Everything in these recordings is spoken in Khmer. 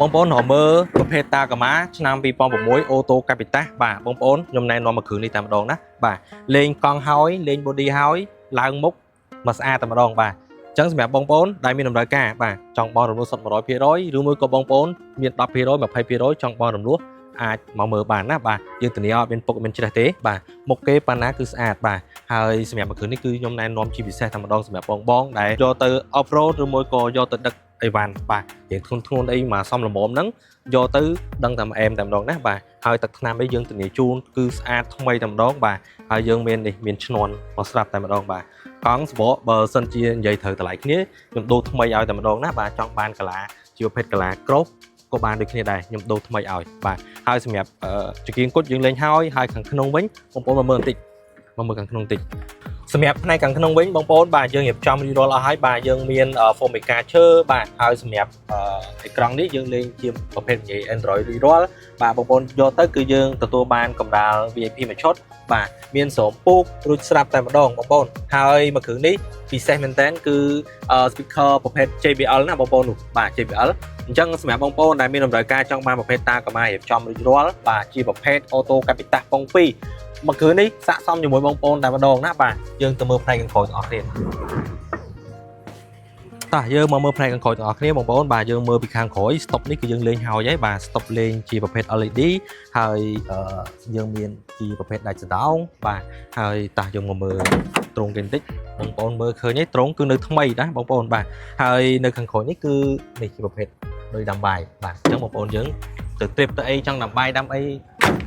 បងប្អូនរមើប្រភេទតាកាម៉ាឆ្នាំ2006អូតូកាពីតាបាទបងប្អូនខ្ញុំណែនាំមកគ្រឿងនេះតែម្ដងណាបាទលេងកង់ហើយលេង body ហើយឡើងមុខមកស្អាតតែម្ដងបាទអញ្ចឹងសម្រាប់បងប្អូនដែលមានតម្រូវការបាទចង់បោះរំលោះសុទ្ធ 100% ឬមួយក៏បងប្អូនមាន 10% 20% ចង់បោះរំលោះអាចមកមើលបានណាបាទយើងធានាអត់មានពុកមានច្រេះទេបាទមុខគេប៉ណ្ណាគឺស្អាតបាទហើយសម្រាប់មកគ្រឿងនេះគឺខ្ញុំណែនាំជាពិសេសតែម្ដងសម្រាប់បងដែលយកទៅ off road ឬមួយក៏យកទៅដឹកអីវ៉ាន់បាទយើងធ្ងន់អីមកសំលមុំហ្នឹងយកទៅដឹងតែអែមតែម្ដងណាបាទហើយទឹកថ្នាំអីយើងធានាជូនគឺស្អាតថ្មីតែម្ដងបាទហើយយើងមាននេះមានឈ្នន់មកស្រាប់តែម្ដងបាទកង់សបកបើសិនជានិយាយត្រូវតម្លៃគ្នាខ្ញុំដូរថ្មីឲ្យតែម្ដងណាបាទចង់បានកាឡាជីវភេទកាឡាក្រូសក៏បានដូចគ្នាដែរខ្ញុំដូរថ្មីឲ្យបាទហើយសម្រាប់ចង្គៀងគុតយើងលេងហើយខាងក្នុងវិញបងប្អូនមកមើលបន្តិចមកមើលខាងក្នុងបន្តិចសម្រាប់ផ្នែកខាងក្នុងវិញបងប្អូនបាទយើងរៀបចំរីរាល់អស់ហើយបាទយើងមាន Formica ឈើបាទហើយសម្រាប់អេក្រង់នេះយើងលេងជាប្រភេទនិយាយ Android រីរាល់បាទបងប្អូនយកទៅគឺយើងទទួលបានកម្រាល VIP មួយឈុតបាទមានស្រោមពូករួចស្រាប់តែម្ដងបងប្អូនហើយមួយគ្រឿងនេះពិសេសមែនតើគឺ speaker ប្រភេទ JBL ណាបងប្អូននោះបាទ JBL អញ្ចឹងសម្រាប់បងប្អូនដែលមានតម្រូវការចង់បានប្រភេទតាកាម៉ារៀបចំរួចរាល់បាទជាប្រភេទ Auto Capita ពង2មកគ្រឿងនេះស័ក្តិសមជាមួយបងប្អូនតែម្ដងណាបាទយើងទៅមើលផ្នែកខាងក្រោយទាំងអស់គ្នាតោះយើងមកមើលផ្នែកខាងក្រោយទាំងអស់គ្នាបងប្អូនបាទយើងមើលពីខាងក្រោយ stop នេះគឺយើងលេងហើយហើយបាទ stop លេងជាប្រភេទ LED ហើយយើងមានជាប្រភេទដាច់សដោងបាទហើយតោះយើងមកមើលត្រង់គេបន្តិចបងប្អូនមើលឃើញទេត្រង់គឺនៅថ្មីណាបងប្អូនបាទហើយនៅខាងក្រោយនេះគឺនេះជាប្រភេទដូចដាំបាយបាទអញ្ចឹងបងប្អូនយើងទៅទ្រិបទៅអីចង់ដាំបាយដាំអី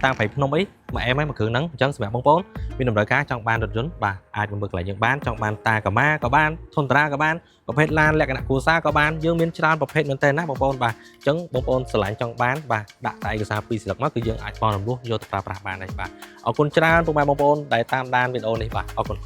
តាមព្រៃភ្នំអីមកអែមហើយមកគ្រឿងហ្នឹងអញ្ចឹងសម្រាប់បងប្អូនមានតម្រូវការចង់បានរថយន្តបាទអាចមកមើលកន្លែងយើងបានចង់បានតាកាម៉ាក៏បានធុនតារាក៏បានប្រភេទឡានលក្ខណៈគ្រួសារក៏បានយើងមានច្រើនប្រភេទមែនតើណាបងប្អូនបាទអញ្ចឹងបងប្អូនស្រឡាញ់ចង់បានបាទដាក់តែឯកសារ2ស្លឹកមកគឺយើងអាចបោះរំលោះយកទៅប្រើប្រាស់បានហើយបាទអរគុណច្រើនពុកម៉ែបងប្អូនដែលតាមដានវីដេអូនេះបាទអរគុណ